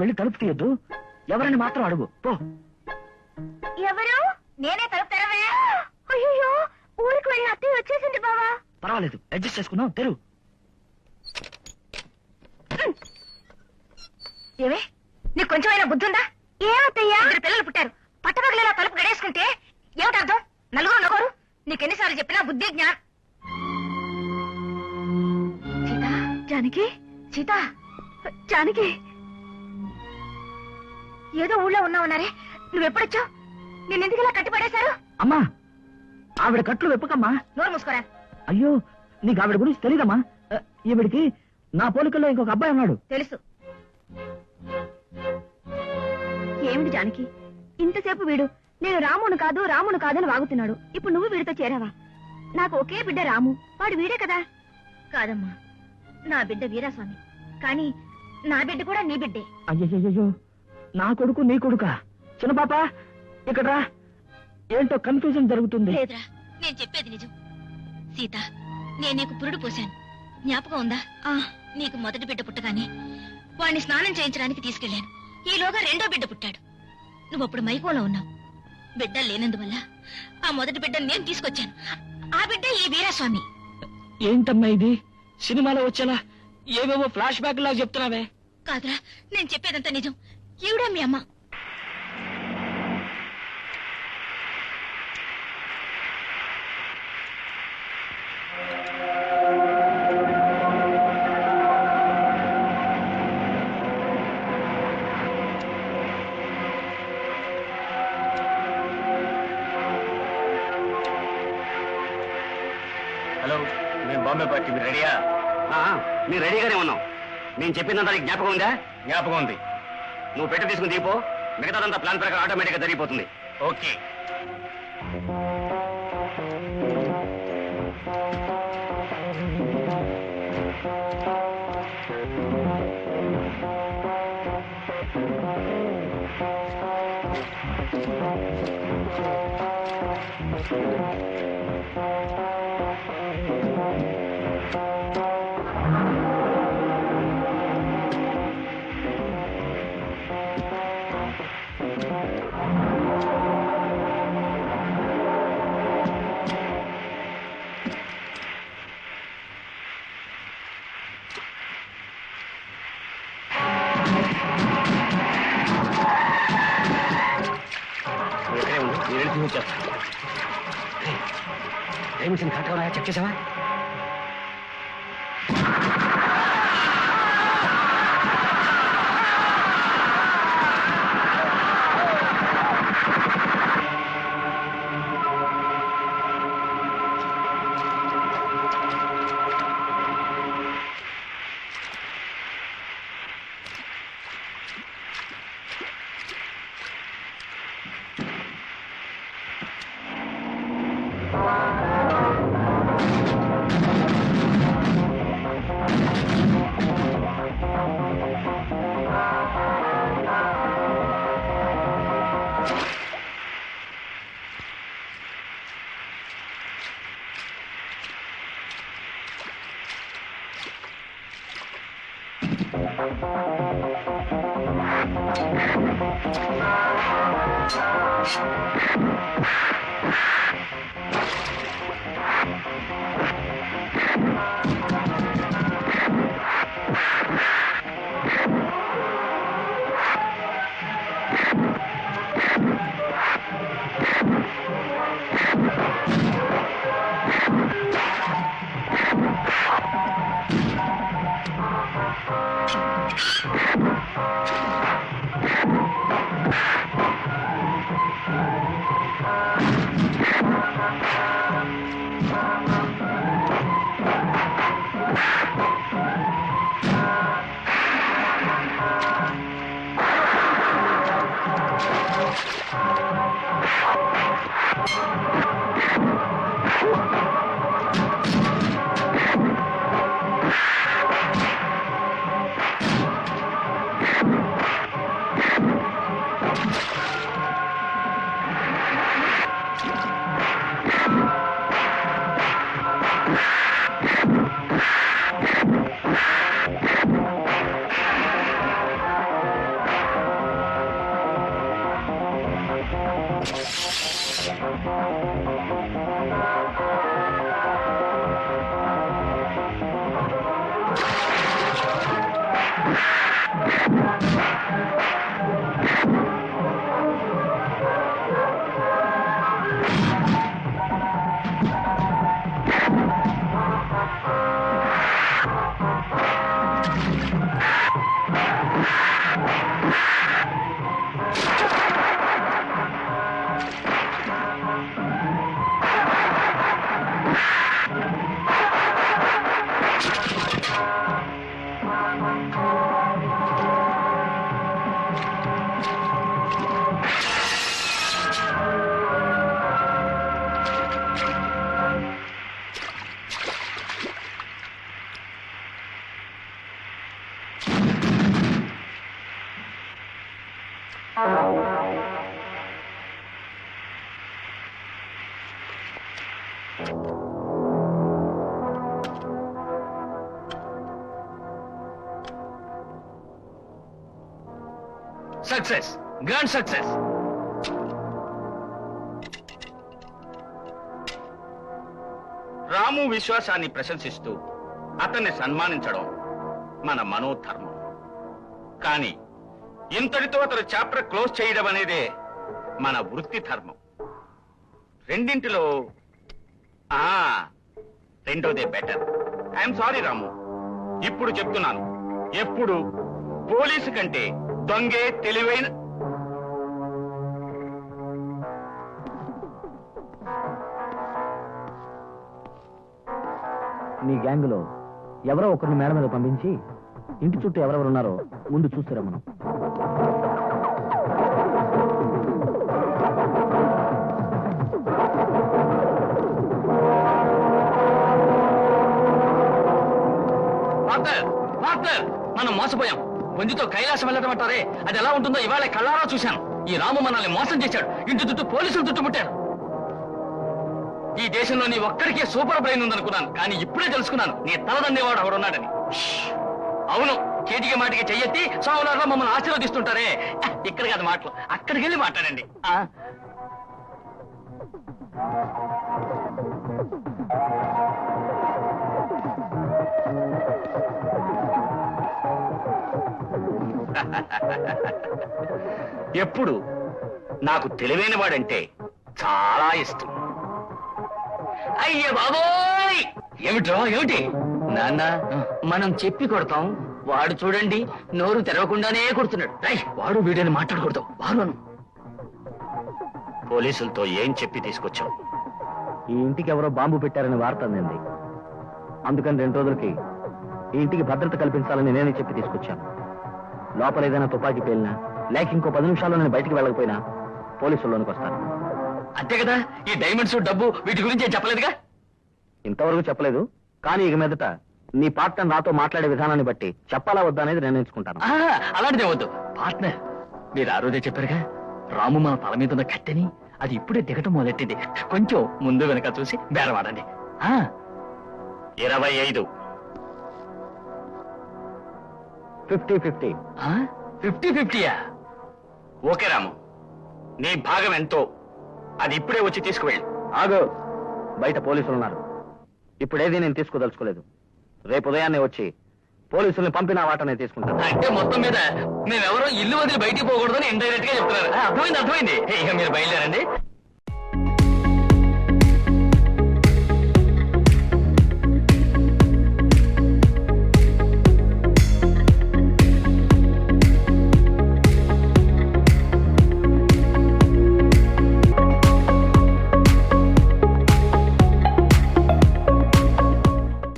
వెళ్ళి తలుపు తీయద్దు, ఎవరని మాత్రం అడుగు పో. ఎవరు? నేనే తలుపు తెరవే. అయ్యో, ఊరికి వెళ్ళి అత్తయ్య వచ్చేసింది బావా. పర్వాలేదు, అడ్జస్ట్ చేసుకున్నావు, తెరు. ఏమే, నీకు కొంచెమైనా బుద్ధి ఉందా? ఏమత్తయ్యా? ఇద్దరు పిల్లలు పుట్టారు, పట్టపగలేలా తలుపు గడేసుకుంటే ఏమిటర్థం? నలుగురు నలుగురు, నీకెన్నిసార్లు చెప్పినా బుద్ధి జ్ఞానం. సీత, జానకి, సీత, జానకి, ఏదో ఊళ్ళో ఉన్నావన్నారే, నువ్వెప్పుడొచ్చావు? నిన్నెందుకు కట్టి పడేశారు? అమ్మా, ఆవిడ కట్లు వెప్పకమ్మా. నోరు మూసుకోరా. అయ్యో, నీకు ఆవిడ గురించి తెలీదమ్మా. ఈవిడికి నా పోలికల్లో ఇంకొక అబ్బాయి ఉన్నాడు. తెలుసు. ఏమిటి జానకి, ఇంతసేపు వీడు నేను రామును కాదు రామును కాదని వాగుతున్నాడు, ఇప్పుడు నువ్వు వీడితో చేరావా? నాకు ఒకే బిడ్డ రాము, వాడు వీడే కదా. కాదమ్మా, నా బిడ్డ వీరాస్వామి, కానీ నా బిడ్డ కూడా నీ బిడ్డే. అయ్యయ్యో, నా కొడుకు నీ కొడుకా? చిన్న పాప ఇక్కడ రా, ఏంటో కన్ఫ్యూజన్ జరుగుతుంది. లేదురా, నేను చెప్పేది నిజం. సీత, నేను నీకు పురుడు పోశాను, జ్ఞాపకం ఉందా? నీకు మొదటి బిడ్డ పుట్టగానే వాడిని స్నానం చేయించడానికి తీసుకెళ్లాను. ఈలోగా రెండో బిడ్డ పుట్టాడు. నువ్వప్పుడు మైకోలో ఉన్నావు. బిడ్డ లేనందువల్ల ఆ మొదటి బిడ్డను నేను తీసుకొచ్చాను. ఆ బిడ్డ ఈ వీరాస్వామి. ఏంటమ్మా ఇది? సినిమాలో వచ్చేలా ఏవేవో ఫ్లాష్ బ్యాక్ లాగా చెప్తున్నావే. కాదురా, నేను చెప్పేదంతా నిజం. ఈవిడే మీ అమ్మ. హలో, మేము బాంబే పార్టీ, మీరు రెడీయా? మేము రెడీగానే ఉన్నాం. నేను చెప్పిందంతా నీకు జ్ఞాపకం ఉందా? జ్ఞాపకం ఉంది. నువ్వు పెట్టి తీసుకుని దిగిపో, మిగతాదంతా ప్లాన్ ప్రకారం ఆటోమేటిక్ గా జరిగిపోతుంది. ఓకే. మిషన్ కరెక్ట్గా ఉన్నాయా? చెక్ చేసావా? Success, grand success. రాము విశ్వాసాన్ని ప్రశంసిస్తూ అతన్ని సన్మానించడం మన మనోధర్మం. కానీ ఇంతటితో అతను చాప్టర్ క్లోజ్ చేయడం అనేదే మన వృత్తి ధర్మం. రెండింటిలో రెండోదే బెటర్. ఐఎమ్ సారీ రాము, ఇప్పుడు చెప్తున్నాను, ఎప్పుడు పోలీసు కంటే దొంగే తెలివైన. నీ గ్యాంగ్ లో ఎవరో ఒకరిని మేడ మీద పంపించి ఇంటి చుట్టూ ఎవరెవరున్నారో ముందు చూస్తారా మనం. మనం మోసపోయాం. పొందితో కైలాసం వెళ్ళడం అంటారే, అది ఎలా ఉంటుందో ఇవాళ కళ్ళారా చూశాను. ఈ రాము మనల్ని మోసం చేశాడు. ఇంటి చుట్టూ పోలీసులు చుట్టుముట్టారు. ఈ దేశంలో నీ ఒక్కడికే సూపర్ బ్రెయిన్ ఉందనుకున్నాను, కానీ ఇప్పుడే తెలుసుకున్నాను నీ తలదండేవాడు ఎవడున్నాడని. అవును, కేటికి మాటికి చెయ్యెత్తి సోమవారంలో మమ్మల్ని ఆశీర్వదిస్తుంటారే, ఇక్కడ కాదు మాటలు, అక్కడికి వెళ్ళి మాట్లాడండి. ఎప్పుడు నాకు తెలివైన వాడంటే చాలా ఇష్టం. అయ్య బాబోయ్, ఏమిటో ఏమిటి నాన్న, మనం చెప్పి కొడతాం, వాడు చూడండి నోరు తెరవకుండానే కొడుతున్నాడు. వాడు వీడిని మాట్లాడకూడదు. వారు పోలీసులతో ఏం చెప్పి తీసుకొచ్చావు? ఈ ఇంటికి ఎవరో బాంబు పెట్టారని వార్త అందింది. అందుకని 2 రోజులకి ఈ ఇంటికి భద్రత కల్పించాలని నేనే చెప్పి తీసుకొచ్చాను. లోపల ఏదైనా తుపాకీ పేలినా లేక ఇంకో 10 నిమిషాల్లో నేను బయటికి వెళ్ళకపోయినా పోలీసుల్లోనికి వస్తాను. అంతే కదా. ఈ డైమండ్స్, డబ్బు వీటి గురించి ఏం చెప్పలేదుగా? ఇంతవరకు చెప్పలేదు, కానీ ఇక మీదట నీ పార్ట్నర్ నాతో మాట్లాడే విధానాన్ని బట్టి చెప్పాలా వద్దా అనేది నిర్ణయించుకుంటాను. అలాంటిదే వద్దు. పార్ట్నర్, మీరు ఆ రోజే చెప్పారుగా, రాము మన తల మీద ఉన్న కట్టెని అది ఇప్పుడే దిగటం మొదలెట్టింది. కొంచెం ముందు వెనక చూసి బేరవాడండి. 25 50-50. 50-50యా? ఓకే రాము, నీ భాగం ఎంతో అది ఇప్పుడే వచ్చి తీసుకువెళ్ళు. ఆగు, బయట పోలీసులు ఉన్నారు. ఇప్పుడేది నేను తీసుకోదలుచుకోలేదు. రేపు ఉదయాన్నే వచ్చి పోలీసుల్ని పంపిన వాటనే తీసుకుంటాను. అంటే మొత్తం మీద మేమెవరో ఇల్లు వదిలి బయటికి పోకూడదని ఇండైరెక్ట్ గా చెప్తున్నారు. అర్థమైంది. ఇక మీరు బయలుదేరండి.